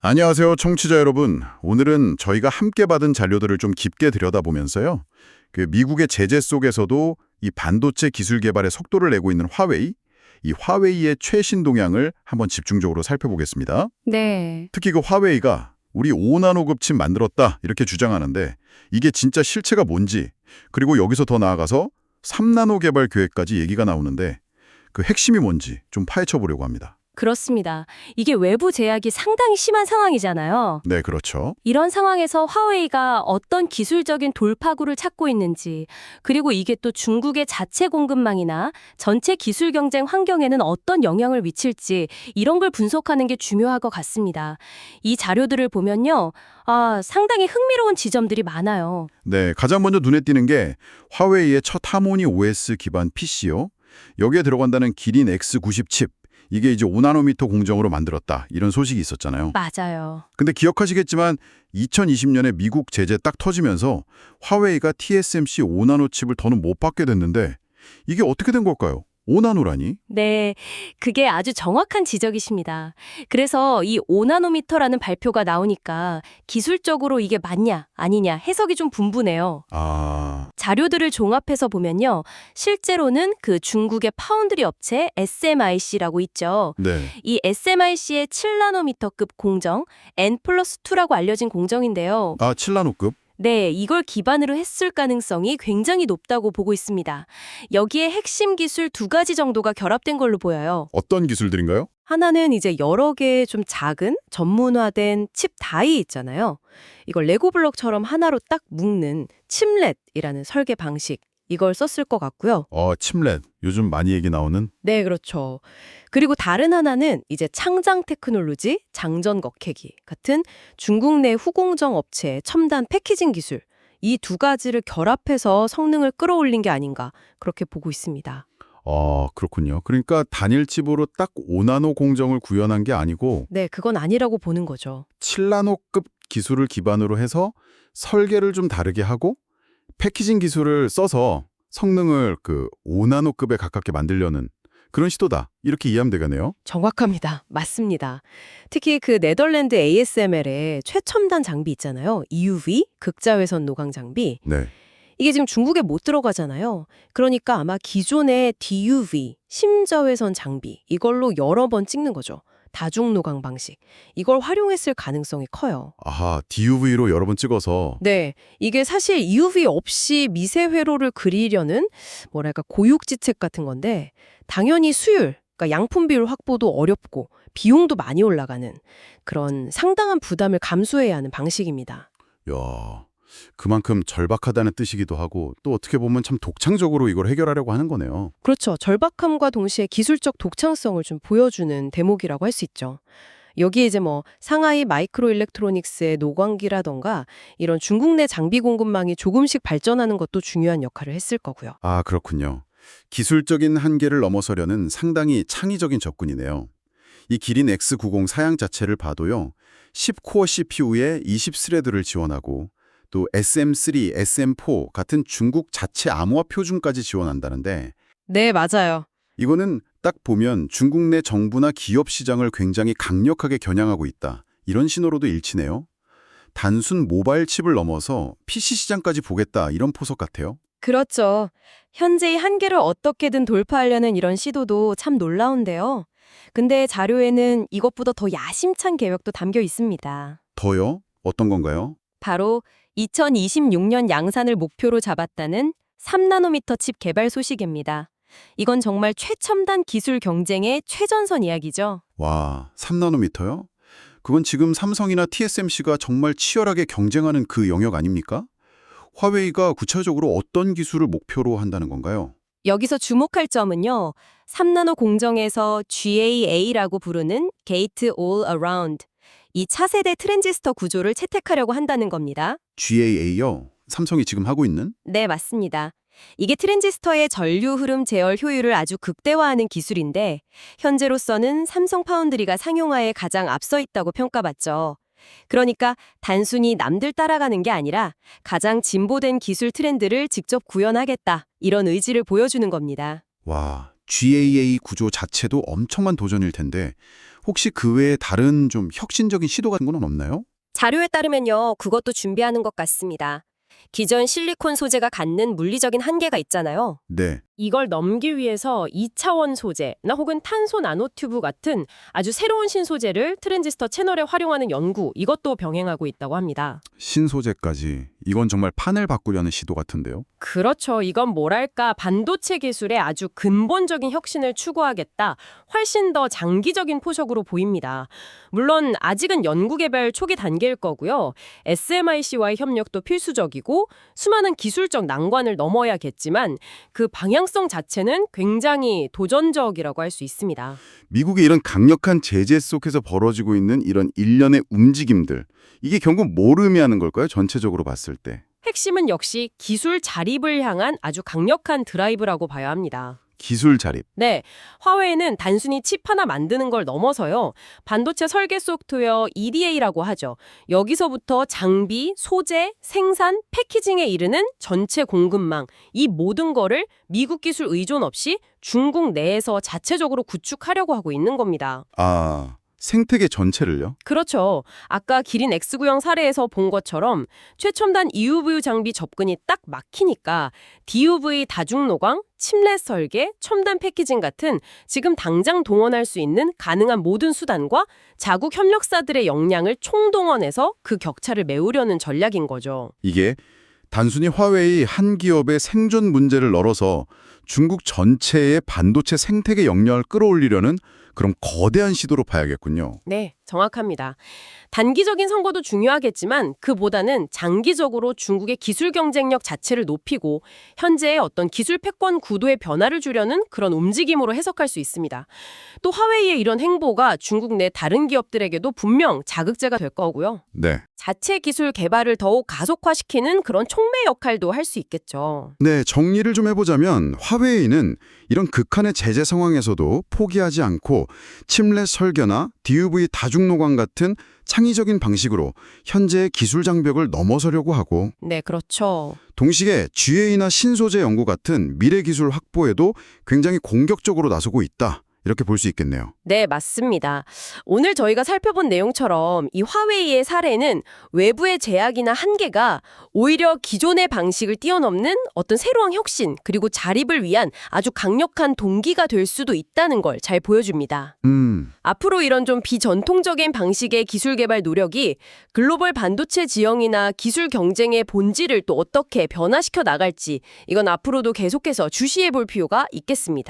안녕하세요, 청취자 여러분. 오늘은 저희가 함께 받은 자료들을 좀 깊게 들여다보면서요. 미국의 제재 속에서도 이 반도체 기술 개발의 속도를 내고 있는 화웨이, 이 화웨이의 최신 동향을 한번 집중적으로 살펴보겠습니다. 네. 특히 그 화웨이가 우리 5나노급 칩 만들었다 이렇게 주장하는데 이게 진짜 실체가 뭔지, 그리고 여기서 더 나아가서 3나노 개발 계획까지 얘기가 나오는데 그 핵심이 뭔지 좀 파헤쳐 보려고 합니다. 그렇습니다. 이게 외부 제약이 상당히 심한 상황이잖아요. 네, 그렇죠. 이런 상황에서 화웨이가 어떤 기술적인 돌파구를 찾고 있는지, 그리고 이게 또 중국의 자체 공급망이나 전체 기술 경쟁 환경에는 어떤 영향을 미칠지 이런 걸 분석하는 게 중요할 것 같습니다. 이 자료들을 보면요. 상당히 흥미로운 지점들이 많아요. 네, 가장 먼저 눈에 띄는 게 화웨이의 첫 하모니 OS 기반 PC요. 여기에 들어간다는 기린 X90 칩. 이게 이제 5나노미터 공정으로 만들었다. 이런 소식이 있었잖아요. 맞아요. 근데 기억하시겠지만 2020년에 미국 제재 딱 터지면서 화웨이가 TSMC 5나노 칩을 더는 못 받게 됐는데 이게 어떻게 된 걸까요? 5나노라니? 네, 그게 아주 정확한 지적이십니다. 그래서 이 5나노미터라는 발표가 나오니까 기술적으로 이게 맞냐, 아니냐 해석이 좀 분분해요. 아, 자료들을 종합해서 보면요. 실제로는 그 중국의 파운드리 업체 SMIC라고 있죠. 네. 이 SMIC의 7나노미터급 공정, N+2라고 알려진 공정인데요. 7나노급? 네, 이걸 기반으로 했을 가능성이 굉장히 높다고 보고 있습니다. 여기에 핵심 기술 두 가지 정도가 결합된 걸로 보여요. 어떤 기술들인가요? 하나는 이제 여러 개의 좀 작은 전문화된 칩 다이 있잖아요. 이걸 레고 블록처럼 하나로 딱 묶는 칩렛이라는 설계 방식. 이걸 썼을 것 같고요. 칩렛. 요즘 많이 얘기 나오는? 네, 그렇죠. 그리고 다른 하나는 이제 창장 테크놀로지, 장전 거캐기 같은 중국 내 후공정 업체의 첨단 패키징 기술. 이 두 가지를 결합해서 성능을 끌어올린 게 아닌가 그렇게 보고 있습니다. 그렇군요. 그러니까 단일 칩으로 딱 5나노 공정을 구현한 게 아니고 네, 그건 아니라고 보는 거죠. 7나노급 기술을 기반으로 해서 설계를 좀 다르게 하고 패키징 기술을 써서 성능을 5나노급에 가깝게 만들려는 그런 시도다. 이렇게 이해하면 되겠네요. 정확합니다. 맞습니다. 특히 그 네덜란드 ASML의 최첨단 장비 있잖아요. EUV, 극자외선 노광 장비. 네. 이게 지금 중국에 못 들어가잖아요. 그러니까 아마 기존의 DUV, 심저외선 장비 이걸로 여러 번 찍는 거죠. 다중노광 방식. 이걸 활용했을 가능성이 커요. 아하, DUV로 여러 번 찍어서 네, 이게 사실 EUV 없이 미세 회로를 그리려는 뭐랄까 고육지책 같은 건데 당연히 수율, 그러니까 양품 비율 확보도 어렵고 비용도 많이 올라가는 그런 상당한 부담을 감수해야 하는 방식입니다. 야, 그만큼 절박하다는 뜻이기도 하고 또 어떻게 보면 참 독창적으로 이걸 해결하려고 하는 거네요. 그렇죠. 절박함과 동시에 기술적 독창성을 좀 보여주는 대목이라고 할 수 있죠. 여기에 이제 뭐 상하이 마이크로 일렉트로닉스의 노광기라던가 이런 중국 내 장비 공급망이 조금씩 발전하는 것도 중요한 역할을 했을 거고요. 아, 그렇군요. 기술적인 한계를 넘어서려는 상당히 창의적인 접근이네요. 이 기린 X90 사양 자체를 봐도요. 10코어 CPU에 20스레드를 지원하고 또 SM3, SM4 같은 중국 자체 암호화 표준까지 지원한다는데 네, 맞아요. 이거는 딱 보면 중국 내 정부나 기업 시장을 굉장히 강력하게 겨냥하고 있다. 이런 신호로도 일치네요. 단순 모바일 칩을 넘어서 PC 시장까지 보겠다. 이런 포석 같아요. 그렇죠. 현재의 한계를 어떻게든 돌파하려는 이런 시도도 참 놀라운데요. 근데 자료에는 이것보다 더 야심찬 계획도 담겨 있습니다. 더요? 어떤 건가요? 바로 2026년 양산을 목표로 잡았다는 3나노미터 칩 개발 소식입니다. 이건 정말 최첨단 기술 경쟁의 최전선 이야기죠. 와, 3나노미터요? 그건 지금 삼성이나 TSMC가 정말 치열하게 경쟁하는 그 영역 아닙니까? 화웨이가 구체적으로 어떤 기술을 목표로 한다는 건가요? 여기서 주목할 점은요. 3나노 공정에서 GAA라고 부르는 Gate All Around, 이 차세대 트랜지스터 구조를 채택하려고 한다는 겁니다. GAA요? 삼성이 지금 하고 있는? 네, 맞습니다. 이게 트랜지스터의 전류 흐름 제어 효율을 아주 극대화하는 기술인데 현재로서는 삼성 파운드리가 상용화에 가장 앞서 있다고 평가받죠. 그러니까 단순히 남들 따라가는 게 아니라 가장 진보된 기술 트렌드를 직접 구현하겠다. 이런 의지를 보여주는 겁니다. 와, GAA 구조 자체도 엄청난 도전일 텐데 혹시 그 외에 다른 좀 혁신적인 시도 같은 건 없나요? 자료에 따르면요, 그것도 준비하는 것 같습니다. 기존 실리콘 소재가 갖는 물리적인 한계가 있잖아요. 네. 이걸 넘기 위해서 2차원 소재나 혹은 탄소 나노튜브 같은 아주 새로운 신소재를 트랜지스터 채널에 활용하는 연구, 이것도 병행하고 있다고 합니다. 신소재까지. 이건 정말 판을 바꾸려는 시도 같은데요. 그렇죠. 이건 뭐랄까 반도체 기술의 아주 근본적인 혁신을 추구하겠다. 훨씬 더 장기적인 포석으로 보입니다. 물론 아직은 연구개발 초기 단계일 거고요. SMIC와의 협력도 필수적이고 수많은 기술적 난관을 넘어야겠지만 그 방향성 자체는 굉장히 도전적이라고 할 수 있습니다. 미국의 이런 강력한 제재 속에서 벌어지고 있는 이런 일련의 움직임들. 이게 결국 뭘 의미하는 걸까요? 전체적으로 봤을 때. 핵심은 역시 기술 자립을 향한 아주 강력한 드라이브라고 봐야 합니다. 기술 자립. 네, 화웨이는 단순히 칩 하나 만드는 걸 넘어서요. 반도체 설계 소프트웨어 EDA라고 하죠. 여기서부터 장비, 소재, 생산, 패키징에 이르는 전체 공급망, 이 모든 거를 미국 기술 의존 없이 중국 내에서 자체적으로 구축하려고 하고 있는 겁니다. 아, 생태계 전체를요? 그렇죠. 아까 기린 X구형 사례에서 본 것처럼 최첨단 EUV 장비 접근이 딱 막히니까 DUV 다중노광, 칩렛 설계, 첨단 패키징 같은 지금 당장 동원할 수 있는 가능한 모든 수단과 자국 협력사들의 역량을 총동원해서 그 격차를 메우려는 전략인 거죠. 이게 단순히 화웨이 한 기업의 생존 문제를 널어서 중국 전체의 반도체 생태계 역량을 끌어올리려는 그런 거대한 시도로 봐야겠군요. 네, 정확합니다. 단기적인 선거도 중요하겠지만 그보다는 장기적으로 중국의 기술 경쟁력 자체를 높이고 현재의 어떤 기술 패권 구도의 변화를 주려는 그런 움직임으로 해석할 수 있습니다. 또 화웨이의 이런 행보가 중국 내 다른 기업들에게도 분명 자극제가 될 거고요. 네. 자체 기술 개발을 더욱 가속화시키는 그런 촉매 역할도 할 수 있겠죠. 네, 정리를 좀 해보자면 화웨이는 이런 극한의 제재 상황에서도 포기하지 않고 칩렛 설계나 DUV 다중노광 같은 창의적인 방식으로 현재의 기술 장벽을 넘어서려고 하고 네, 그렇죠. 동시에 GA나 신소재 연구 같은 미래 기술 확보에도 굉장히 공격적으로 나서고 있다. 이렇게 볼 수 있겠네요. 네, 맞습니다. 오늘 저희가 살펴본 내용처럼 이 화웨이의 사례는 외부의 제약이나 한계가 오히려 기존의 방식을 뛰어넘는 어떤 새로운 혁신 그리고 자립을 위한 아주 강력한 동기가 될 수도 있다는 걸 잘 보여줍니다. 앞으로 이런 좀 비전통적인 방식의 기술 개발 노력이 글로벌 반도체 지형이나 기술 경쟁의 본질을 또 어떻게 변화시켜 나갈지 이건 앞으로도 계속해서 주시해 볼 필요가 있겠습니다.